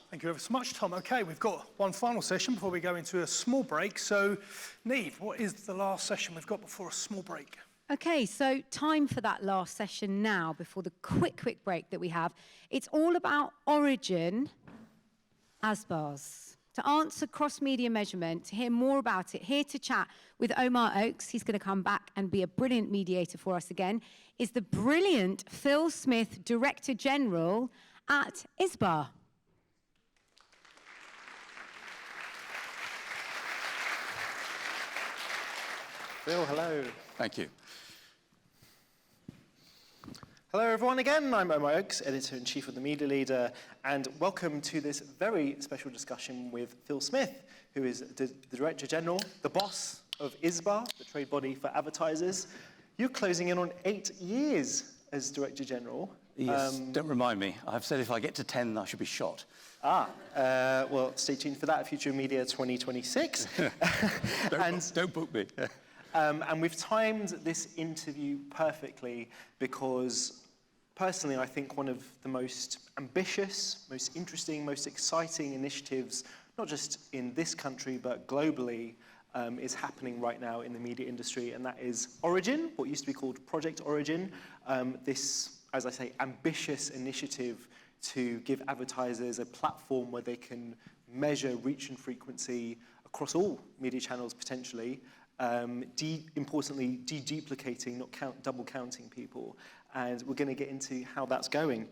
Thank you ever so much, Tom. Okay, we've got one final session before we go into a small break. So, Niamh, what is the last session we've got before a small break? Okay, so time for that last session now before the quick break that we have. It's all about Origin ISBAs. To answer cross-media measurement, to hear more about it, here to chat with Omar Oakes, he's going to come back and be a brilliant mediator for us again, is the brilliant Phil Smith, Director General at ISBA. Phil, hello. Thank you. Hello everyone again, I'm Omar Oakes, Editor-in-Chief of the Media Leader, and welcome to this very special discussion with Phil Smith, who is the Director General, the boss of ISBA, the trade body for advertisers. You're closing in on 8 years as Director General. Yes, don't remind me. I've said if I get to 10, I should be shot. Well, stay tuned for that, Future Media 2026. Don't book me. And we've timed this interview perfectly because, personally, I think one of the most ambitious, most interesting, most exciting initiatives, not just in this country, but globally, is happening right now in the media industry, and that is Origin, what used to be called Project Origin. This, as I say, ambitious initiative to give advertisers a platform where they can measure reach and frequency across all media channels, potentially, importantly, de-duplicating, not double counting people. And we're going to get into how that's going.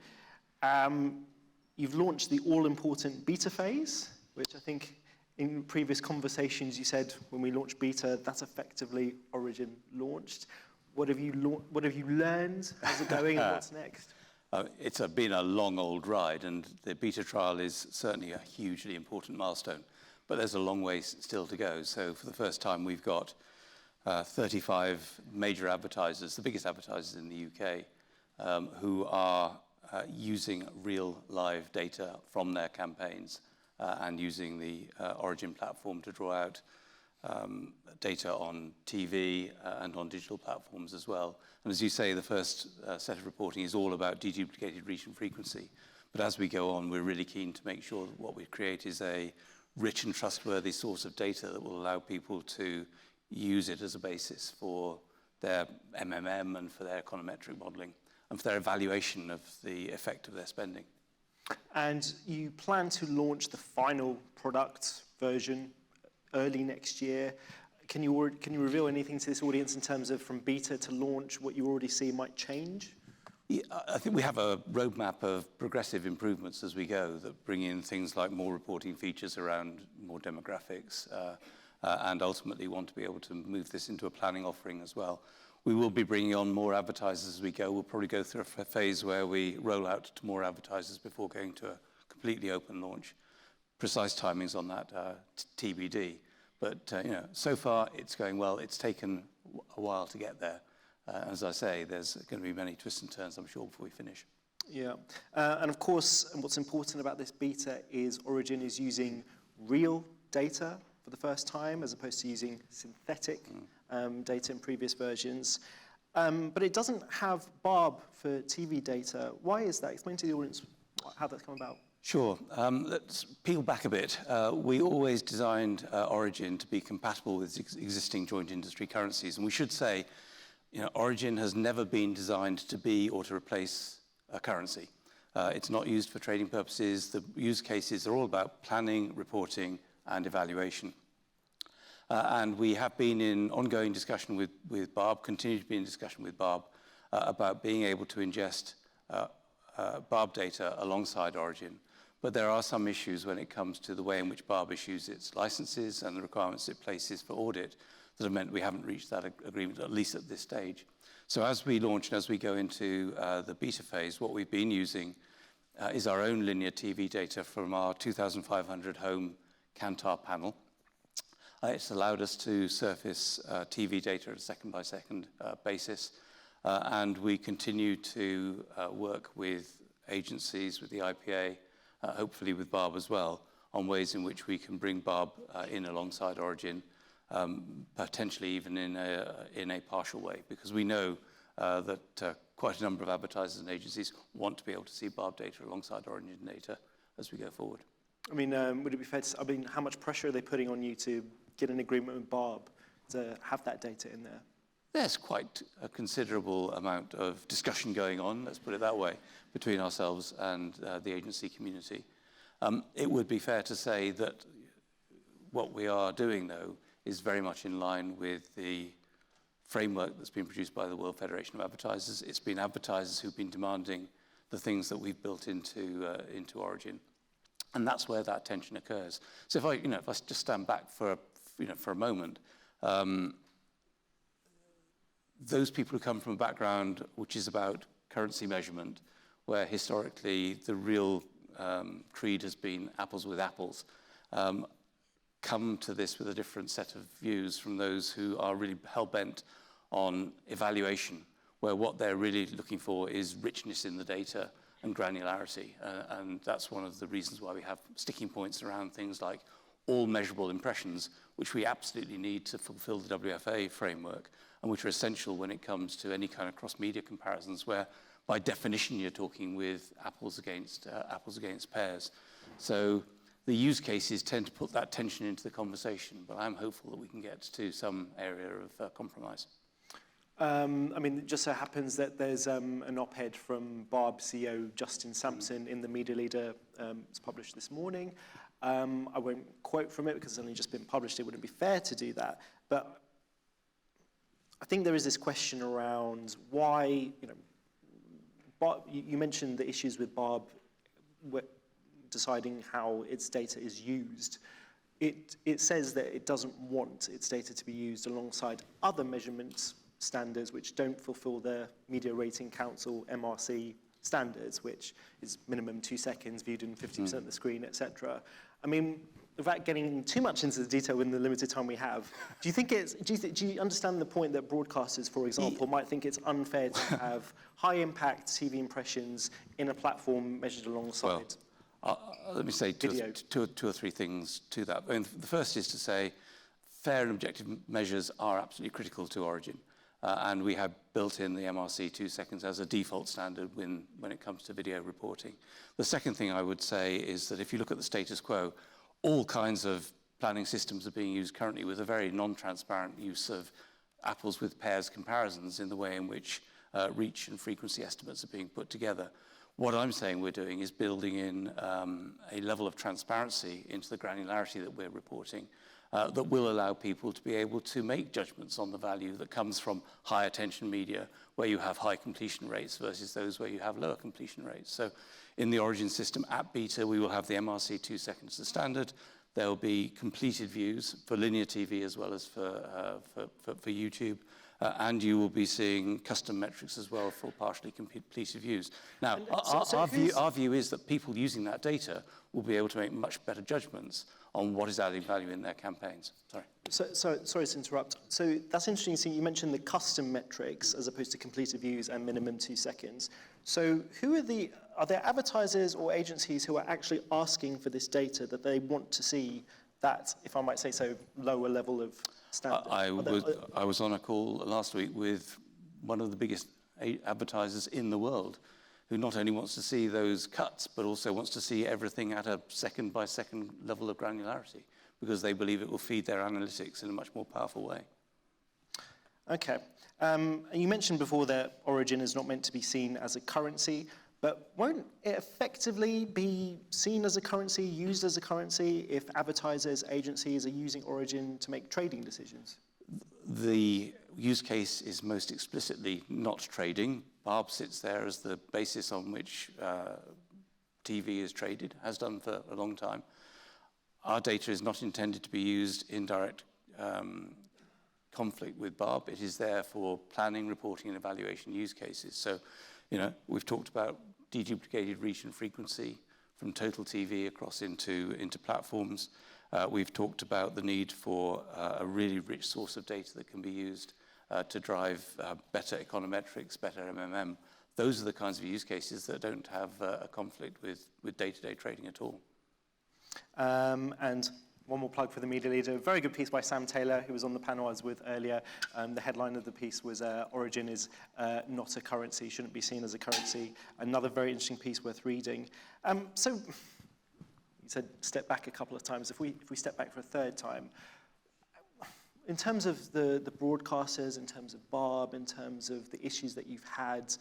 You've launched the all-important beta phase, which I think in previous conversations you said when we launched beta, that's effectively Origin launched. What have you learned? How's it going and what's next? It's been a long old ride, and the beta trial is certainly a hugely important milestone. But there's a long way still to go. So for the first time, we've got 35 major advertisers, the biggest advertisers in the UK, who are using real live data from their campaigns and using the Origin platform to draw out data on TV and on digital platforms as well. And as you say, the first set of reporting is all about deduplicated reach and frequency. But as we go on, we're really keen to make sure that what we create is a rich and trustworthy source of data that will allow people to use it as a basis for their MMM and for their econometric modeling and for their evaluation of the effect of their spending. And you plan to launch the final product version early next year. Can you reveal anything to this audience in terms of from beta to launch, what you already see might change? Yeah, I think we have a roadmap of progressive improvements as we go that bring in things like more reporting features around more demographics and ultimately want to be able to move this into a planning offering as well. We will be bringing on more advertisers as we go. We'll probably go through a phase where we roll out to more advertisers before going to a completely open launch. Precise timings on that TBD. But so far it's going well. It's taken a while to get there. As I say, there's going to be many twists and turns, I'm sure, before we finish. Yeah, and of course, what's important about this beta is Origin is using real data for the first time, as opposed to using synthetic data in previous versions. But it doesn't have Barb for TV data. Why is that? Explain to the audience how that's come about. Sure. Let's peel back a bit. We always designed Origin to be compatible with existing joint industry currencies, and we should say, Origin has never been designed to be or to replace a currency. It's not used for trading purposes. The use cases are all about planning, reporting, and evaluation. And we have been in ongoing discussion with Barb, continue to be in discussion with Barb, about being able to ingest Barb data alongside Origin. But there are some issues when it comes to the way in which Barb issues its licenses and the requirements it places for audit that have meant we haven't reached that agreement, at least at this stage. So as we launch and as we go into the beta phase, what we've been using is our own linear TV data from our 2,500 home Kantar panel. It's allowed us to surface TV data at a second-by-second basis, and we continue to work with agencies, with the IPA, hopefully with Barb as well, on ways in which we can bring Barb in alongside Origin, potentially even in a partial way, because we know that quite a number of advertisers and agencies want to be able to see Barb data alongside Origin data as we go forward. I mean, would it be fair to say, I mean, how much pressure are they putting on you to get an agreement with Barb to have that data in there? There's quite a considerable amount of discussion going on, let's put it that way, between ourselves and the agency community. It would be fair to say that what we are doing, though, is very much in line with the framework that's been produced by the World Federation of Advertisers. It's been advertisers who've been demanding the things that we've built into Origin. And that's where that tension occurs. So if I just stand back for a moment, those people who come from a background which is about currency measurement, where historically the real creed has been apples with apples, come to this with a different set of views from those who are really hell-bent on evaluation, where what they're really looking for is richness in the data and granularity. And that's one of the reasons why we have sticking points around things like all measurable impressions, which we absolutely need to fulfill the WFA framework, and which are essential when it comes to any kind of cross-media comparisons, where by definition you're talking with apples against pears. So the use cases tend to put that tension into the conversation, but I'm hopeful that we can get to some area of compromise. I mean, it just so happens that there's an op-ed from Barb CEO Justin Sampson in the Media Leader. It's published this morning. I won't quote from it because it's only just been published. It wouldn't be fair to do that. But I think there is this question around why, you mentioned the issues with Barb deciding how its data is used. It says that it doesn't want its data to be used alongside other measurements standards which don't fulfill the Media Rating Council MRC standards, which is minimum 2 seconds viewed in 50% of the screen, etc. I mean, without getting too much into the detail in the limited time we have, do you understand the point that broadcasters, for example, might think it's unfair to have high impact TV impressions in a platform measured alongside? Let me say two or three things to that. I mean, the first is to say fair and objective measures are absolutely critical to Origin. And we have built in the MRC 2 seconds as a default standard when it comes to video reporting. The second thing I would say is that if you look at the status quo, all kinds of planning systems are being used currently with a very non-transparent use of apples with pears comparisons in the way in which reach and frequency estimates are being put together. What I'm saying we're doing is building in a level of transparency into the granularity that we're reporting that will allow people to be able to make judgments on the value that comes from high attention media where you have high completion rates versus those where you have lower completion rates. So in the Origin system at beta, we will have the MRC 2 seconds as standard. There will be completed views for linear TV as well as for YouTube. And you will be seeing custom metrics as well for partially completed views. Now, our view is that people using that data will be able to make much better judgments on what is adding value in their campaigns. Sorry. Sorry to interrupt. So that's interesting. So you mentioned the custom metrics as opposed to completed views and minimum 2 seconds. So are there advertisers or agencies who are actually asking for this data that they want to see that, if I might say so, lower level of standard? I was on a call last week with one of the biggest advertisers in the world who not only wants to see those cuts, but also wants to see everything at a second-by-second level of granularity because they believe it will feed their analytics in a much more powerful way. Okay. You mentioned before that Origin is not meant to be seen as a currency, but won't it effectively be seen as a currency, used as a currency, if advertisers, agencies are using Origin to make trading decisions? The use case is most explicitly not trading. Barb sits there as the basis on which TV is traded, has done for a long time. Our data is not intended to be used in direct conflict with Barb. It is there for planning, reporting, and evaluation use cases. So, we've talked about deduplicated reach and frequency from total TV across into platforms. We've talked about the need for a really rich source of data that can be used to drive better econometrics, better MMM. Those are the kinds of use cases that don't have a conflict with day-to-day trading at all. And one more plug for the Media Leader. A very good piece by Sam Taylor, who was on the panel I was with earlier. The headline of the piece was Origin is not a currency, shouldn't be seen as a currency. Another very interesting piece worth reading. So you said step back a couple of times. If we step back for a third time, in terms of the broadcasters, in terms of Barb, in terms of the issues that you've had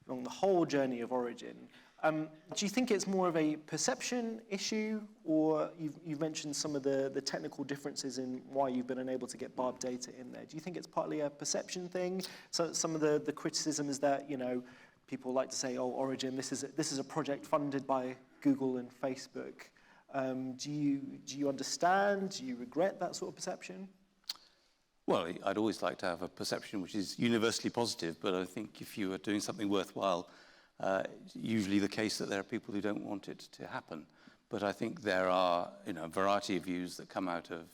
along the whole journey of Origin, do you think it's more of a perception issue, or you've mentioned some of the technical differences in why you've been unable to get Barb data in there? Do you think it's partly a perception thing? So some of the criticism is that, you know, people like to say, oh, Origin, this is a project funded by Google and Facebook. Do you understand? Do you regret that sort of perception? Well, I'd always like to have a perception which is universally positive, but I think if you are doing something worthwhile, it's usually the case that there are people who don't want it to happen. But I think there are, you know, a variety of views that come out of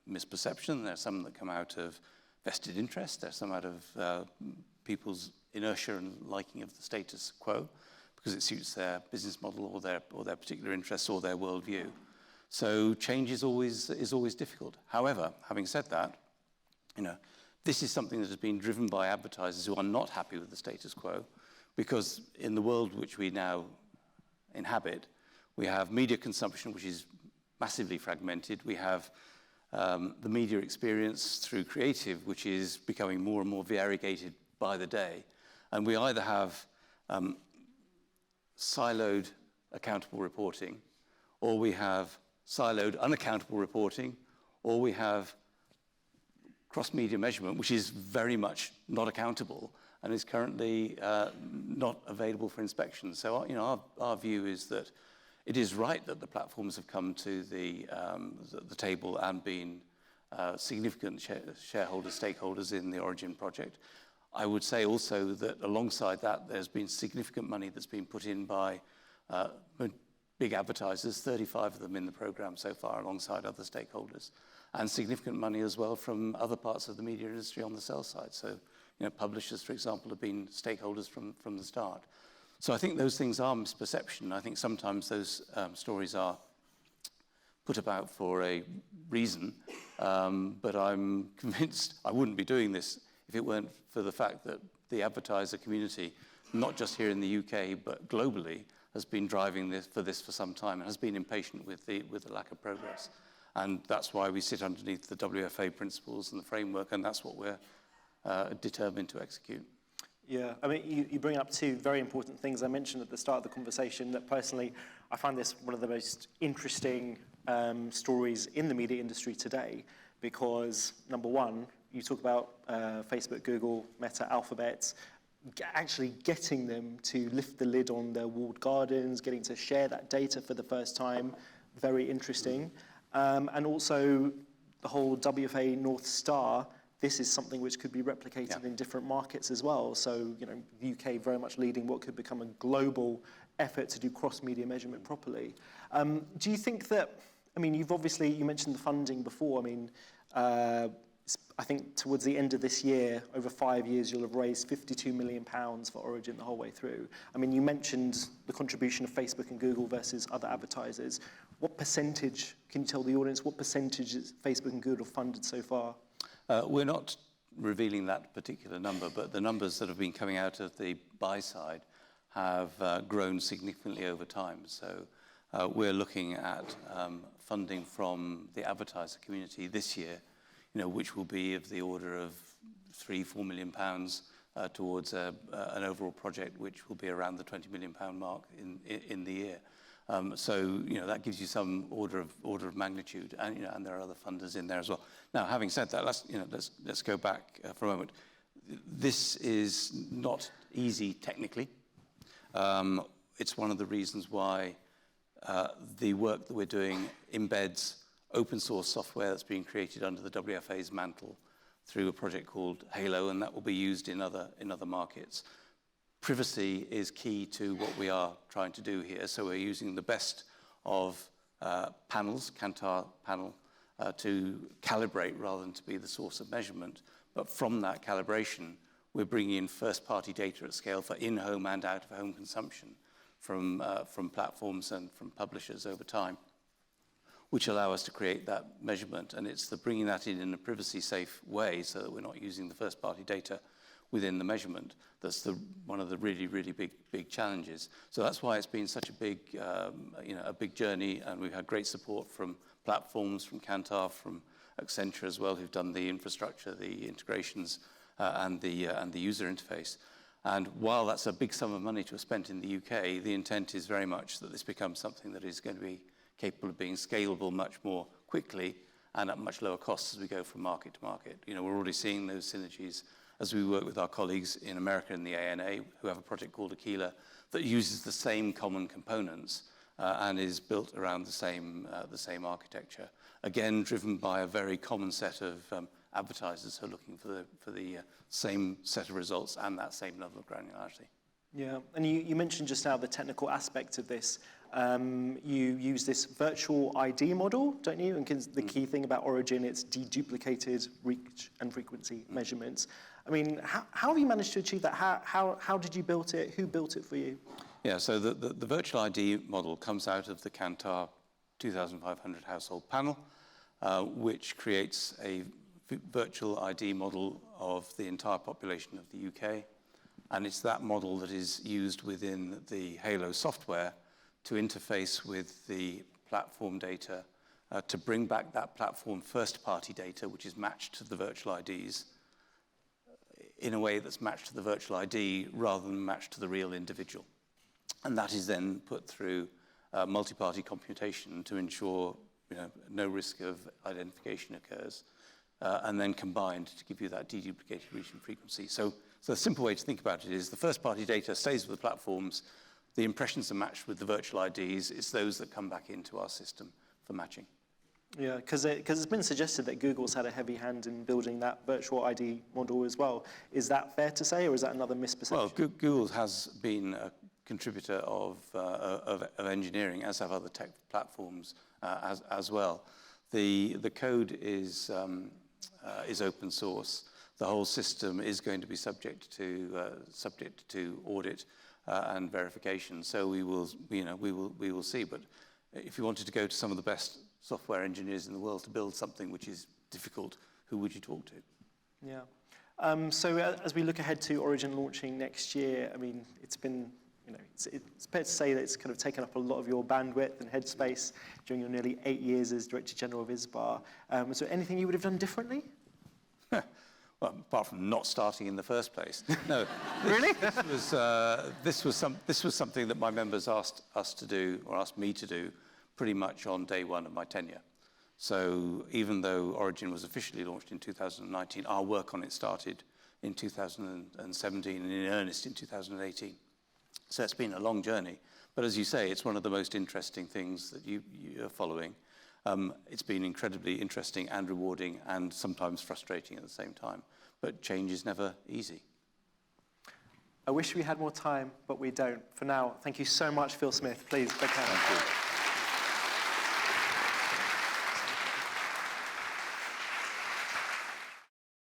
misperception. There are some that come out of vested interest. There are some out of people's inertia and liking of the status quo, because it suits their business model or their particular interests or their worldview. So change is always difficult. However, having said that, you know, this is something that has been driven by advertisers who are not happy with the status quo, because in the world which we now inhabit, we have media consumption which is massively fragmented. We have the media experience through creative, which is becoming more and more variegated by the day. And we either have siloed accountable reporting, or we have siloed unaccountable reporting, or we have cross-media measurement, which is very much not accountable and is currently not available for inspection. So, you know, our view is that it is right that the platforms have come to the table and been significant shareholders, stakeholders in the Origin project. I would say also that alongside that, there's been significant money that's been put in by big advertisers, 35 of them in the program so far, alongside other stakeholders, and significant money as well from other parts of the media industry on the sell side. So, you know, publishers, for example, have been stakeholders from the start. So I think those things are misperception. I think sometimes those stories are put about for a reason, but I'm convinced I wouldn't be doing this if it weren't for the fact that the advertiser community, not just here in the UK, but globally, has been driving this for some time and has been impatient with the lack of progress. And that's why we sit underneath the WFA principles and the framework, and that's what we're determined to execute. Yeah, I mean, you bring up two very important things. I mentioned at the start of the conversation that personally, I find this one of the most interesting stories in the media industry today, because number one, you talk about Facebook, Google, Meta, Alphabet, actually getting them to lift the lid on their walled gardens, getting to share that data for the first time, very interesting. And also the whole WFA North Star, this is something which could be replicated in different markets as well. So, you know, the UK very much leading what could become a global effort to do cross-media measurement properly. Do you think that, I mean, you mentioned the funding before. I mean, I think towards the end of this year, over 5 years, you'll have raised £52 million for Origin the whole way through. I mean, you mentioned the contribution of Facebook and Google versus other advertisers. What percentage, can you tell the audience, what percentage is Facebook and Google funded so far? We're not revealing that particular number, but the numbers that have been coming out of the buy side have grown significantly over time. So we're looking at funding from the advertiser community this year, you know, which will be of the order of £3-4 million towards an overall project which will be around the £20 million mark in the year. So, you know, that gives you some order of magnitude, and, you know, and there are other funders in there as well. Now, having said that, let's go back for a moment. This is not easy technically. It's one of the reasons why the work that we're doing embeds open source software that's being created under the WFA's mantle through a project called Halo, and that will be used in other markets. Privacy is key to what we are trying to do here, so we're using the best of panels, Kantar panel, to calibrate rather than to be the source of measurement. But from that calibration, we're bringing in first-party data at scale for in-home and out-of-home consumption from platforms and from publishers over time, which allow us to create that measurement. And it's the bringing that in a privacy-safe way so that we're not using the first-party data within the measurement. That's one of the really, really big challenges. So that's why it's been such a big, a big journey, and we've had great support from platforms, from Kantar, from Accenture as well, who've done the infrastructure, the integrations, and the user interface. And while that's a big sum of money to have spent in the UK, the intent is very much that this becomes something that is going to be capable of being scalable much more quickly and at much lower costs as we go from market to market. We're already seeing those synergies as we work with our colleagues in America in the ANA, who have a project called Aquila that uses the same common components and is built around the same architecture. Again, driven by a very common set of advertisers who are looking for the same set of results and that same level of granularity. Yeah, and you mentioned just now the technical aspect of this. You use this virtual ID model, don't you? And the key thing about Origin, it's deduplicated reach and frequency measurements. I mean, how have you managed to achieve that? How did you build it? Who built it for you? Yeah, so the virtual ID model comes out of the Kantar 2,500 household panel, which creates a virtual ID model of the entire population of the UK. And it's that model that is used within the Halo software to interface with the platform data to bring back that platform first-party data, which is matched to the virtual IDs, in a way that's matched to the virtual ID rather than matched to the real individual. And that is then put through multi-party computation to ensure no risk of identification occurs, and then combined to give you that deduplicated reach and frequency. So the simple way to think about it is the first-party data stays with the platforms, the impressions are matched with the virtual IDs, it's those that come back into our system for matching. Yeah, because it's been suggested that Google's had a heavy hand in building that virtual ID model as well. Is that fair to say, or is that another misperception? Well, Google has been a contributor of engineering, as have other tech platforms as well. The code is open source. The whole system is going to be subject to audit and verification. So we will see. But if you wanted to go to some of the best software engineers in the world to build something which is difficult, who would you talk to? Yeah. So as we look ahead to Origin launching next year, I mean, it's been, it's fair to say that it's kind of taken up a lot of your bandwidth and headspace during your nearly 8 years as Director General of ISBA. Was there anything you would have done differently? Well, apart from not starting in the first place. No. Really? This was something that my members asked us to do, or asked me to do, pretty much on day one of my tenure. So even though Origin was officially launched in 2019, our work on it started in 2017 and in earnest in 2018. So it's been a long journey. But as you say, it's one of the most interesting things that you're following. It's been incredibly interesting and rewarding and sometimes frustrating at the same time. But change is never easy. I wish we had more time, but we don't. For now, thank you so much, Phil Smith. Please, big hand. Thank you.